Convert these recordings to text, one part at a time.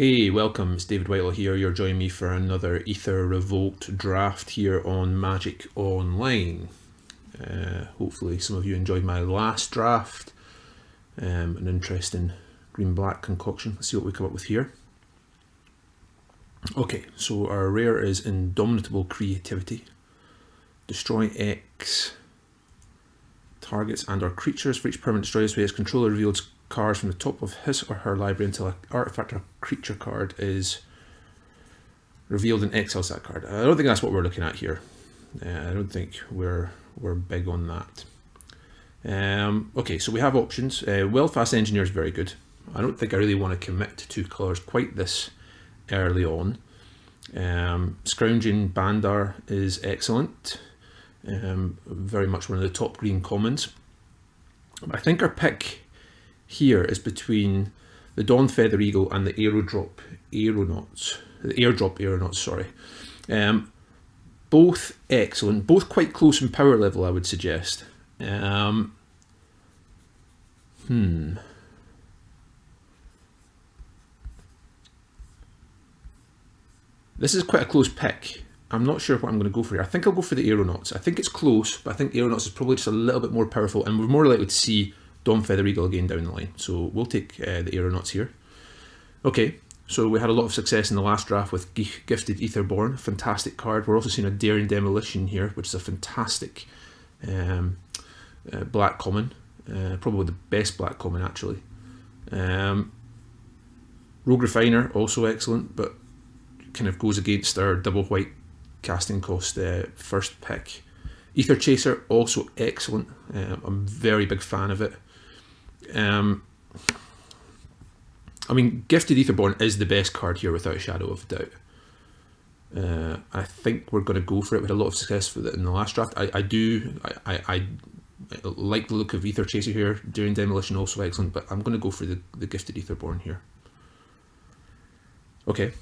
Hey, welcome. It's David Whitelaw here. You're joining me for another Aether Revolt draft here on Magic Online. Hopefully some of you enjoyed my last draft. An interesting green-black concoction. Let's see what we come up with here. Okay, so our rare is Indomitable Creativity. Destroy X targets and or creatures. For each permanent destroyed this way, its controller reveals cards from the top of his or her library until an artifact or creature card is revealed and exiles that card. I don't think that's what we're looking at here. I don't think we're big on that. Okay, so we have options. Well-Fast Engineer is very good. I don't think I really want to commit to two colours quite this early on. Scrounging Bandar is excellent. Very much one of the top green commons. I think our pick here is between the Dawn Feather Eagle and the Airdrop Aeronauts, sorry. Both excellent, both quite close in power level, I would suggest. This is quite a close pick. I'm not sure what I'm going to go for here. I think I'll go for the Aeronauts. I think it's close, but I think Aeronauts is probably just a little bit more powerful, and we're more likely to see Dawn Feather Eagle again down the line. So we'll take the Aeronauts here. Okay, so we had a lot of success in the last draft with Gifted Aetherborn, fantastic card. We're also seeing a Daring Demolition here, which is a fantastic black common, probably the best black common actually. Rogue Refiner, also excellent, but kind of goes against our double white casting cost first pick. Aether Chaser, also excellent. I'm a very big fan of it. I mean, Gifted Aetherborn is the best card here without a shadow of a doubt. I think we're going to go for it. We had a lot of success with it in the last draft. I like the look of Aether Chaser here. Daring Demolition, also excellent, but I'm going to go for the Gifted Aetherborn here. Okay.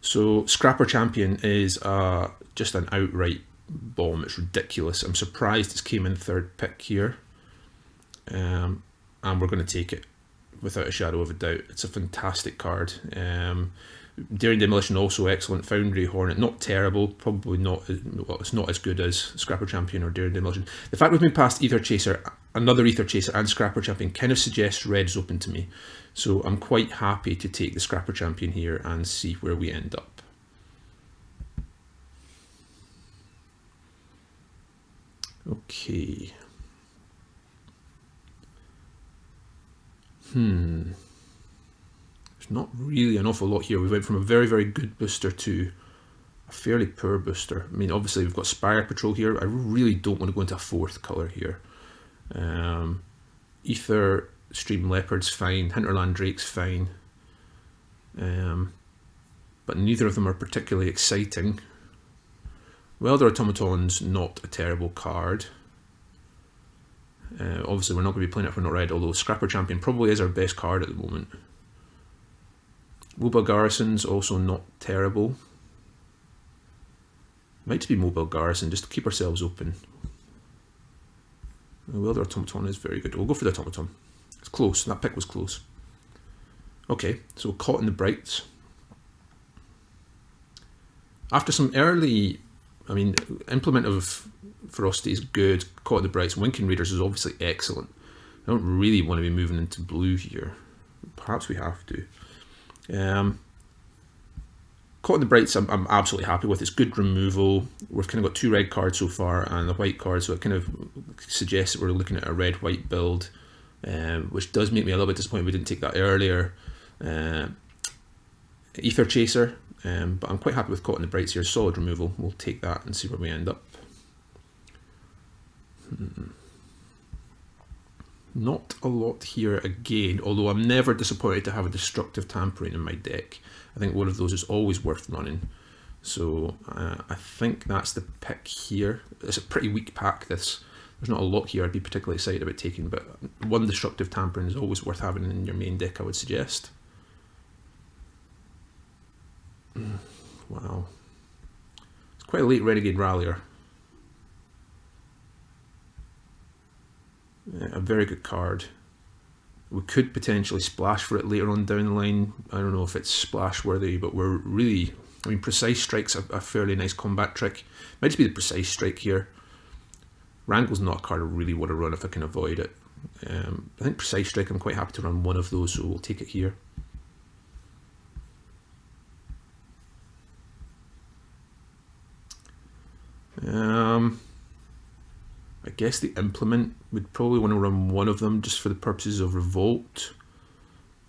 So Scrapper Champion is just an outright bomb. It's ridiculous. I'm surprised it's came in third pick here. And we're going to take it without a shadow of a doubt. It's a fantastic card. Daring Demolition, also excellent. Foundry Hornet, not terrible. Probably not, well, it's not as good as Scrapper Champion or Daring Demolition. The fact we've been past Aether Chaser, another Aether Chaser and Scrapper Champion kind of suggests red's open to me. So I'm quite happy to take the Scrapper Champion here and see where we end up. Okay. There's not really an awful lot here. We went from a very, very good booster to a fairly poor booster. I mean, obviously we've got Spire Patrol here. I really don't want to go into a fourth colour here. Aether Stream Leopard's fine. Hinterland Drake's fine. But neither of them are particularly exciting. Welder Automaton's not a terrible card. Obviously we're not going to be playing it if we're not red, although Scrapper Champion probably is our best card at the moment. Mobile Garrison's also not terrible. Might be Mobile Garrison, just to keep ourselves open. Welder Automaton is very good. We'll go for the Automaton. It's close, that pick was close. Okay, so Caught in the Brights. After some early, I mean, Implement of Ferocity is good. Caught in the Brights. Winking Raiders is obviously excellent. I don't really want to be moving into blue here. Perhaps we have to. Caught in the Brights I'm absolutely happy with. It's good removal. We've kind of got two red cards so far and a white card, so it kind of suggests that we're looking at a red-white build, which does make me a little bit disappointed we didn't take that earlier. Aether Chaser, but I'm quite happy with Caught in the Brights here. Solid removal. We'll take that and see where we end up. Not a lot here again, although I'm never disappointed to have a Destructive Tampering in my deck. I think one of those is always worth running. So I think that's the pick here. It's a pretty weak pack, this. There's not a lot here I'd be particularly excited about taking, but one Destructive Tampering is always worth having in your main deck, I would suggest. Wow. It's quite a late Renegade Rallier. A very good card. We could potentially splash for it later on down the line. I don't know if it's splash worthy, but we're really, I mean, Precise Strike's a fairly nice combat trick. Might just be the Precise Strike here. Wrangle's not a card I really want to run if I can avoid it. I think Precise Strike, I'm quite happy to run one of those, so we'll take it here. I guess the Implement, would probably want to run one of them just for the purposes of Revolt.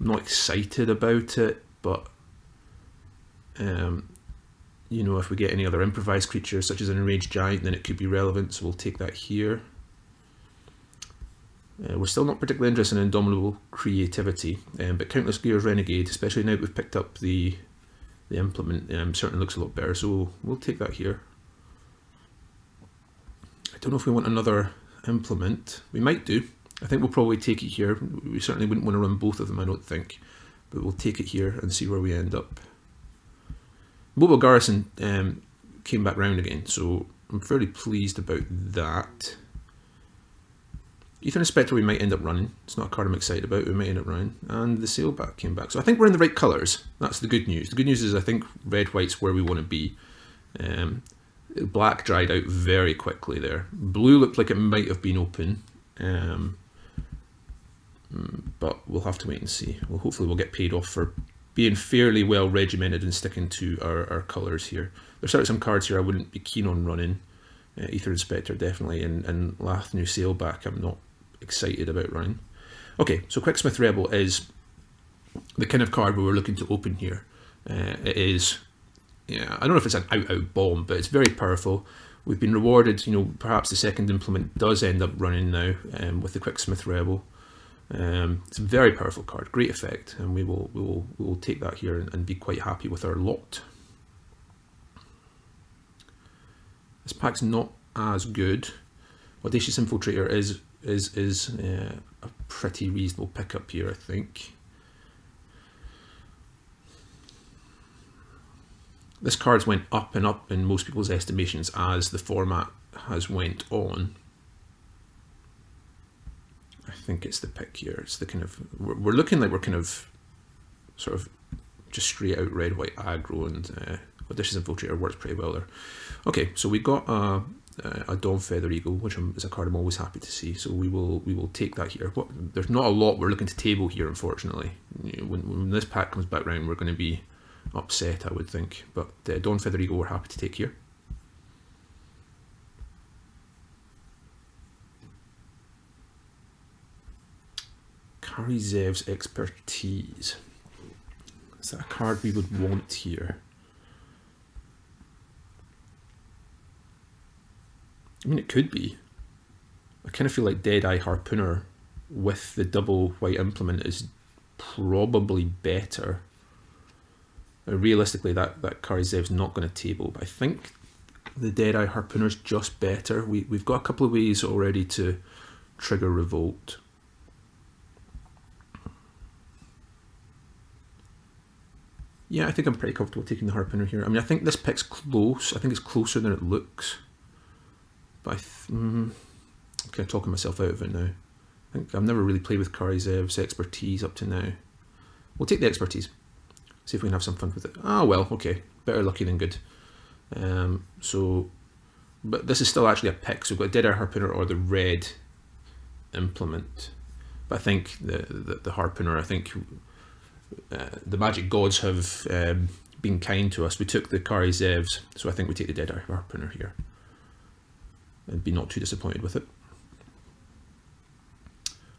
I'm not excited about it, but you know, if we get any other improvised creatures such as an Enraged Giant, then it could be relevant, so we'll take that here. We're still not particularly interested in Indomitable Creativity, but Countless Gears Renegade, especially now that we've picked up the Implement, certainly looks a lot better, so we'll take that here. I don't know if we want another Implement. We might do. I think we'll probably take it here. We certainly wouldn't want to run both of them, I don't think, but we'll take it here and see where we end up. Mobile Garrison came back round again, so I'm fairly pleased about that. Ethan Inspector we might end up running. It's not a card I'm excited about, we might end up running. And the Sailback came back. So I think we're in the right colours. That's the good news. The good news is I think red-white's where we want to be. Black dried out very quickly there. Blue looked like it might have been open. But we'll have to wait and see. Well, hopefully we'll get paid off for being fairly well regimented and sticking to our colours here. There's certainly some cards here I wouldn't be keen on running. Aether Inspector definitely, and Lathnu Sailback I'm not excited about running. Okay, so Quicksmith Rebel is the kind of card we were looking to open here. It is, yeah, I don't know if it's an out bomb, but it's very powerful. We've been rewarded, you know, perhaps the second Implement does end up running now with the Quicksmith Rebel. It's a very powerful card, great effect, and we will take that here and be quite happy with our lot. This pack's not as good. Audacious Infiltrator is a pretty reasonable pickup here, I think. This card's went up and up in most people's estimations as the format has went on. I think it's the pick here. It's the kind of, we're looking like we're kind of sort of just straight out red-white aggro, and Audacious Infiltrator works pretty well there. Okay, so we got a Dawnfeather Eagle, which is a card I'm always happy to see. So we will take that here. There's not a lot we're looking to table here, unfortunately. When this pack comes back round, we're going to be upset, I would think. But Dawnfeather Eagle we're happy to take here. Karizev's Expertise. Is that a card we would want here? I mean, it could be. I kind of feel like Deadeye Harpooner with the double white Implement is probably better. Realistically, that Karizev's not going to table, but I think the Deadeye Harpooner's just better. We've got a couple of ways already to trigger Revolt. Yeah, I think I'm pretty comfortable taking the Harpooner here. I mean, I think this pick's close. I think it's closer than it looks. But I'm kind of talking myself out of it now. I think I've never really played with Karizev's Expertise up to now. We'll take the Expertise. See if we can have some fun with it. Ah, well, okay. Better lucky than good. But this is still actually a pick. So we've got Deadeye Harpooner or the red Implement. But I think the Harpooner, I think the Magic Gods have been kind to us. We took the Karizev's, so I think we take the Deadeye Harpooner here. And be not too disappointed with it.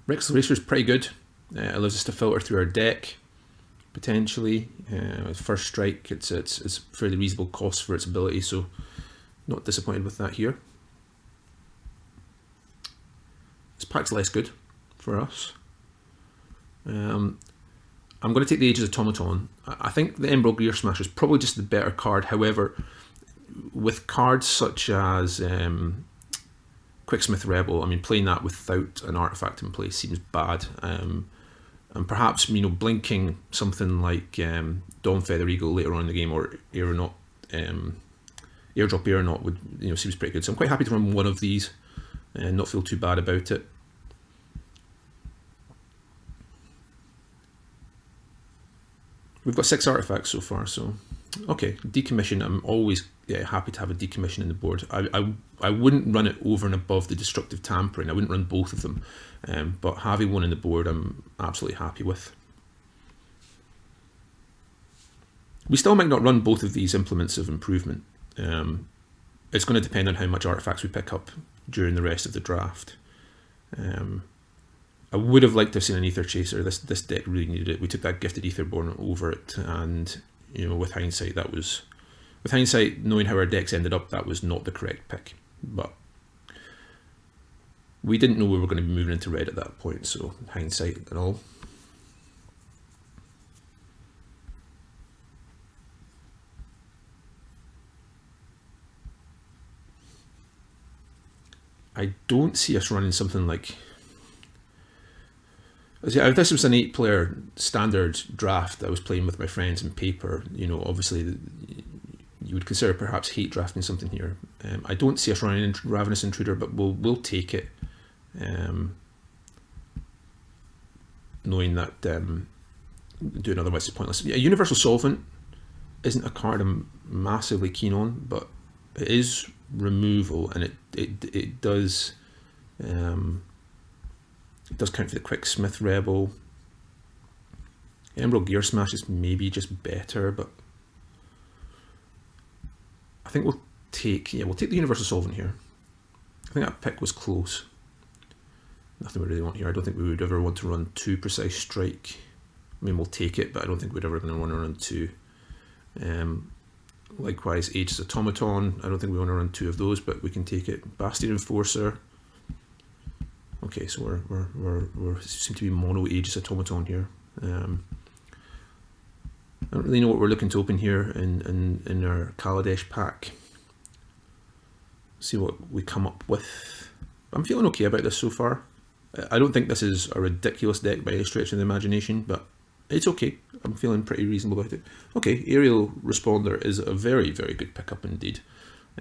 Rex Racer's pretty good. It allows us to filter through our deck, potentially. First strike, it's fairly reasonable cost for its ability, so not disappointed with that here. This pack's less good for us. I'm going to take the Aegis Automaton. I think the Emerald Gear Smasher is probably just the better card. However, with cards such as Quicksmith Rebel, I mean, playing that without an artifact in play seems bad. And perhaps, you know, blinking something like Dawnfeather Eagle later on in the game, or Aeronaut, Airdrop Aeronaut would, you know, seems pretty good. So I'm quite happy to run one of these and not feel too bad about it. We've got 6 artifacts so far, so okay. Decommission, I'm always happy to have a decommission in the board. I wouldn't run it over and above the destructive tampering. I wouldn't run both of them, but having one in the board I'm absolutely happy with. We still might not run both of these implements of improvement. It's going to depend on how much artifacts we pick up during the rest of the draft. I would have liked to have seen an Aether Chaser. This deck really needed it. We took that Gifted Aetherborn over it, and with hindsight, knowing how our decks ended up, that was not the correct pick. But we didn't know we were going to be moving into red at that point, so hindsight and all. I don't see us running something like... If this was an 8-player standard draft that I was playing with my friends in paper, obviously you would consider perhaps hate drafting something here. I don't see us running Ravenous Intruder, but we'll take it, knowing that doing otherwise is pointless. Yeah, Universal Solvent isn't a card I'm massively keen on, but it is removal, and it does count for the quick Smith Rebel. Emerald Gear Smash is maybe just better, but I think we'll take the Universal Solvent here. I think that pick was close. Nothing we really want here. I don't think we would ever want to run 2 Precise Strike. I mean, we'll take it, but I don't think we'd ever going to want to run 2. Likewise, Aegis Automaton. I don't think we want to run 2 of those, but we can take it. Bastion Enforcer. Okay, so we seem to be mono Aegis Automaton here. I don't really know what we're looking to open here in our Kaladesh pack. See what we come up with. I'm feeling okay about this so far. I don't think this is a ridiculous deck by any stretch of the imagination, but it's okay. I'm feeling pretty reasonable about it. Okay, Aerial Responder is a very, very good pickup indeed.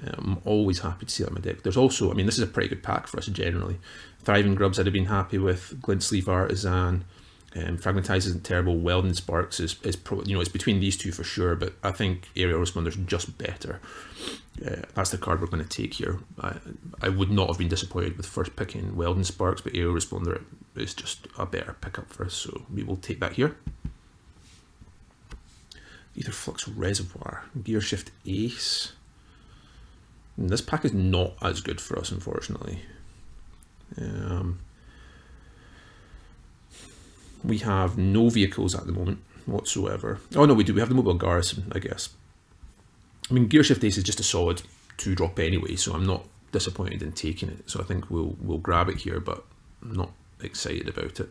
I'm always happy to see that in my deck. There's also, this is a pretty good pack for us generally. Thriving Grubs I'd have been happy with. Glint Sleeve Artisan, Fragmentize isn't terrible. Welding Sparks is it's between these two for sure, but I think Aerial Responder is just better. That's the card we're going to take here. I would not have been disappointed with first picking Welding Sparks, but Aerial Responder is just a better pickup for us, so we will take that here. Aether Flux Reservoir, Gear Shift Ace. And this pack is not as good for us, unfortunately. We have no vehicles at the moment whatsoever. Oh no, we do. We have the Mobile Garrison, I guess. Gear Shift Ace is just a solid 2-drop anyway, so I'm not disappointed in taking it. So I think we'll grab it here, but I'm not excited about it.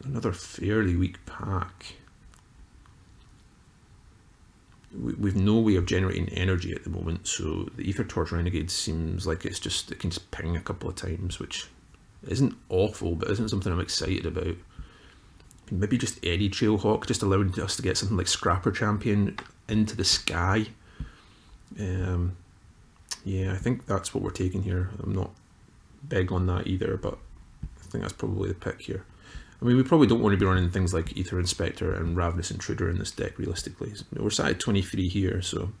Another fairly weak pack. We've no way of generating energy at the moment, so the Aether Torch Renegade seems like it can just ping a couple of times, which isn't awful, but isn't something I'm excited about. Maybe just Eddy Trailhawk, just allowing us to get something like Scrapper Champion into the sky. Yeah, I think that's what we're taking here. I'm not big on that either, but I think that's probably the pick here. We probably don't want to be running things like Aether Inspector and Ravenous Intruder in this deck, realistically. We're sat at 23 here, so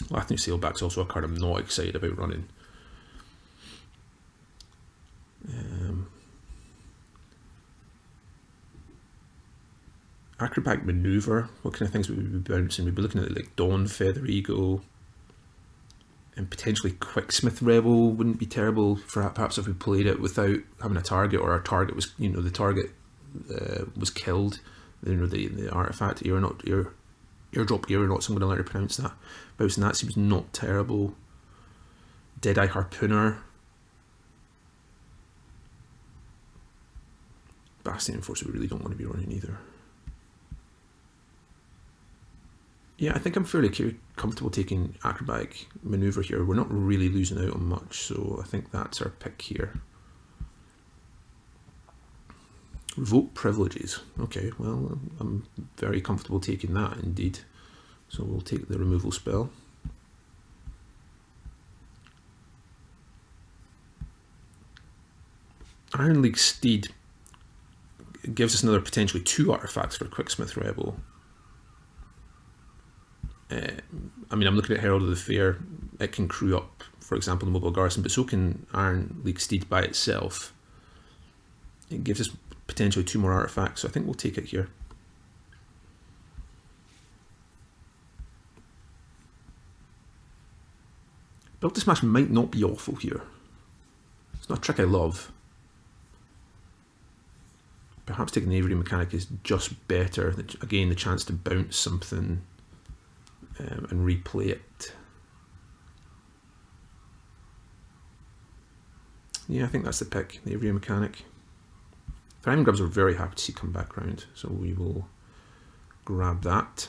Lathnu Sailback's also a card I'm not excited about running. Acrobatic Maneuver, what kind of things would we be bouncing? We'd be looking at like Dawn Feather Eagle, and potentially Quicksmith Rebel wouldn't be terrible for perhaps if we played it without having a target, or our target was, the target was killed. The artifact airdrop aeronauts, I'm going to learn to pronounce that. Bouncing that seems not terrible. Deadeye Harpooner. Bastion Enforcer we really don't want to be running either. Yeah, I think I'm fairly comfortable taking Acrobatic Maneuver here. We're not really losing out on much, so I think that's our pick here. Revoke Privileges. Okay, well, I'm very comfortable taking that indeed. So we'll take the removal spell. Iron League Steed gives us another potentially 2 artifacts for Quicksmith Rebel. I mean, I'm looking at Herald of the Fair. It can crew up, for example, the Mobile Garrison, but so can Iron League Steed by itself. It gives us potentially 2 more artifacts, so I think we'll take it here. Build to Smash might not be awful here. It's not a trick I love. Perhaps taking the Aether mechanic is just better. Again, the chance to bounce something and replay it. Yeah, I think that's the pick, the Aether mechanic. Thriving Grubs we're very happy to see come back round, so we will grab that.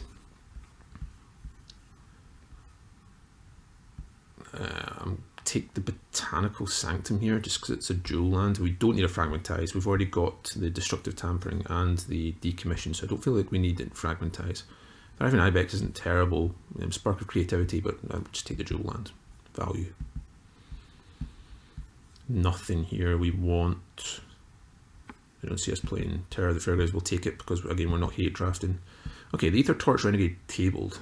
Take the Botanical Sanctum here just because it's a dual land. We don't need a Fragmentize. We've already got the Destructive Tampering and the Decommission, so I don't feel like we need it Fragmentize. Thriving Ibex isn't terrible. Spark of Creativity, but I'll just take the dual land value. Nothing here we want. I don't see us playing Terror of the Fairgrounds. We'll take it because, again, we're not hate drafting. Okay, the Aether Torch Renegade tabled.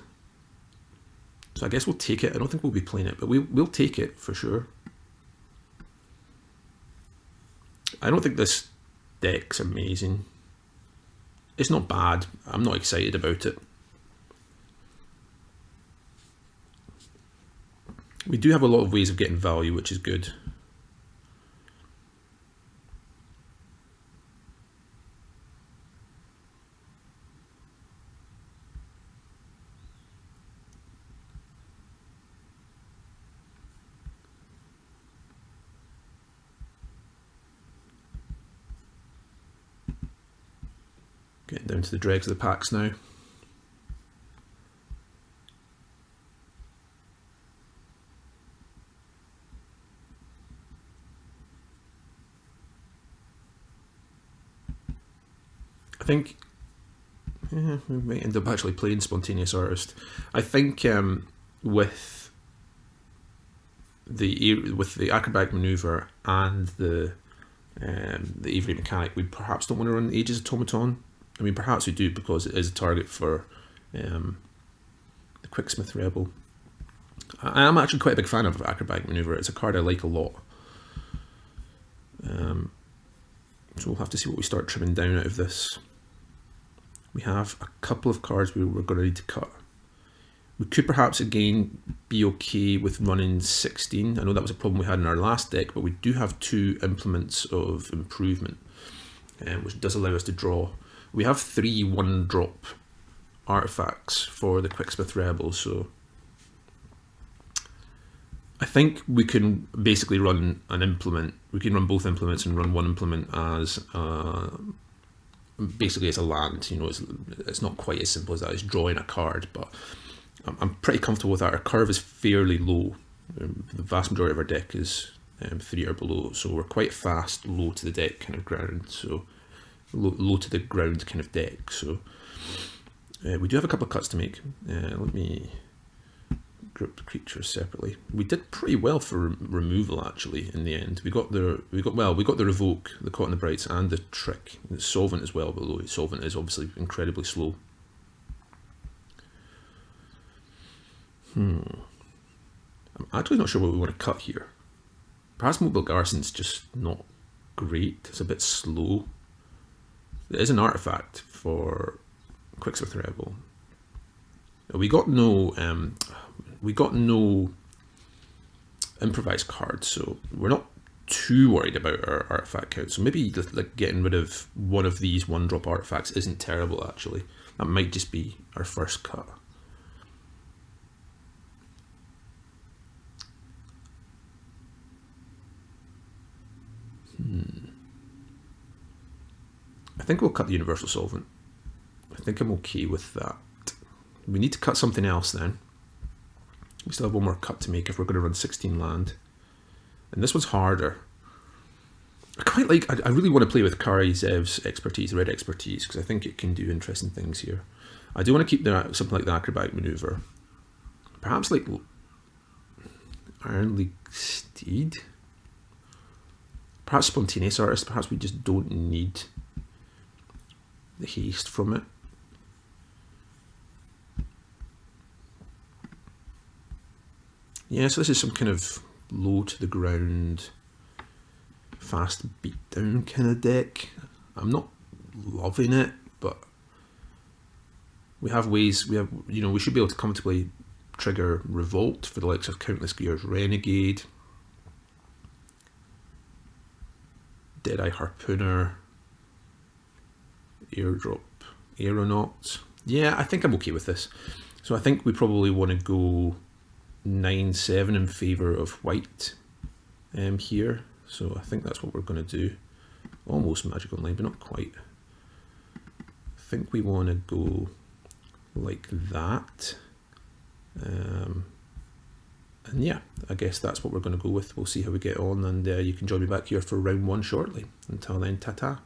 So I guess we'll take it. I don't think we'll be playing it, but we'll take it for sure. I don't think this deck's amazing. It's not bad. I'm not excited about it. We do have a lot of ways of getting value, which is good. Getting down to the dregs of the packs now. I think we might end up actually playing Spontaneous Artist. I think with the Acrobatic Maneuver and the Aether mechanic, we perhaps don't want to run Aegis Automaton. I mean, perhaps we do because it is a target for the Quicksmith Rebel. I am actually quite a big fan of Acrobatic Maneuver. It's a card I like a lot. So we'll have to see what we start trimming down out of this. We have a couple of cards we're going to need to cut. We could perhaps again be okay with running 16. I know that was a problem we had in our last deck, but we do have 2 Implements of Improvement, which does allow us to draw. We have 3 1-drop artifacts for the Quicksmith Rebel, so I think we can basically run an implement. We can run both implements and run one implement as basically as a land. You know, it's not quite as simple as that. It's drawing a card, but I'm pretty comfortable with that. Our curve is fairly low. The vast majority of our deck is 3 or below, so we're quite fast, low to the deck kind of ground. So low to the ground kind of deck. So we do have a couple of cuts to make. Let me group the creatures separately. We did pretty well for removal actually in the end. We got the Revoke, the Caught in the Brights, and the Trick. The Solvent as well, although Solvent is obviously incredibly slow. I'm actually not sure what we want to cut here. Perhaps Mobile Garrison's just not great. It's a bit slow. There is an artifact for Quicksmith Rebel. We got no improvised cards, so we're not too worried about our artifact count. So maybe like getting rid of one of these 1-drop artifacts isn't terrible actually. That might just be our first cut. I think we'll cut the Universal Solvent. I think I'm okay with that. We need to cut something else then. We still have one more cut to make if we're going to run 16 land. And this one's harder. I really want to play with Kari Zev's expertise, red expertise, because I think it can do interesting things here. I do want to keep something like the Acrobatic Maneuver. Perhaps like Iron League Steed? Perhaps Spontaneous Artist, perhaps we just don't need the haste from it. Yeah, so this is some kind of low to the ground, fast beat down kind of deck. I'm not loving it, but we have ways, we should be able to comfortably trigger Revolt for the likes of Countless Gears Renegade, Deadeye Harpooner, Airdrop Aeronaut. Yeah, I think I'm okay with this. So I think we probably want to go 9-7 in favour of white here. So I think that's what we're going to do. Almost Magic Online, but not quite. I think we want to go like that. And yeah, I guess that's what we're going to go with. We'll see how we get on, and you can join me back here for round 1 shortly. Until then, ta-ta.